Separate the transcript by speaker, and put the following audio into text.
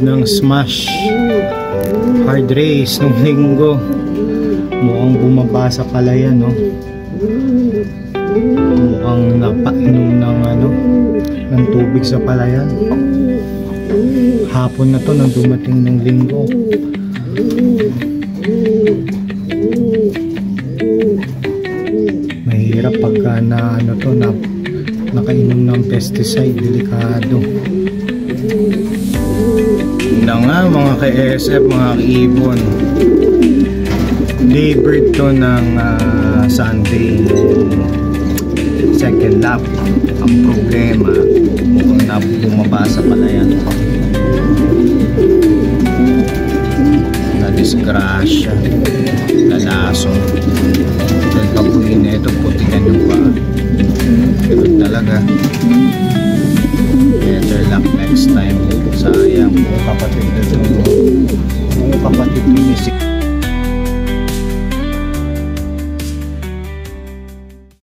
Speaker 1: ng Smash hard race nung linggo. Mukhang bumaba sa palayan, no? Mukhang napainom ng tubig sa palayan. Hapon na to nang dumating ng linggo. Mahirap pagka nakainom ng pesticide, delikado. Na nga mga ka-SF, mga ka-ibon, daybird to ng Sunday second lap. Ang problema, mukhang bumaba sa palayan. Na-disgrasya, nalasong. Dahil kapuhin na ito, putikan yung paa. Pero talaga, better luck next time. Sayang, mga kapatid na ito. Mga kapatid na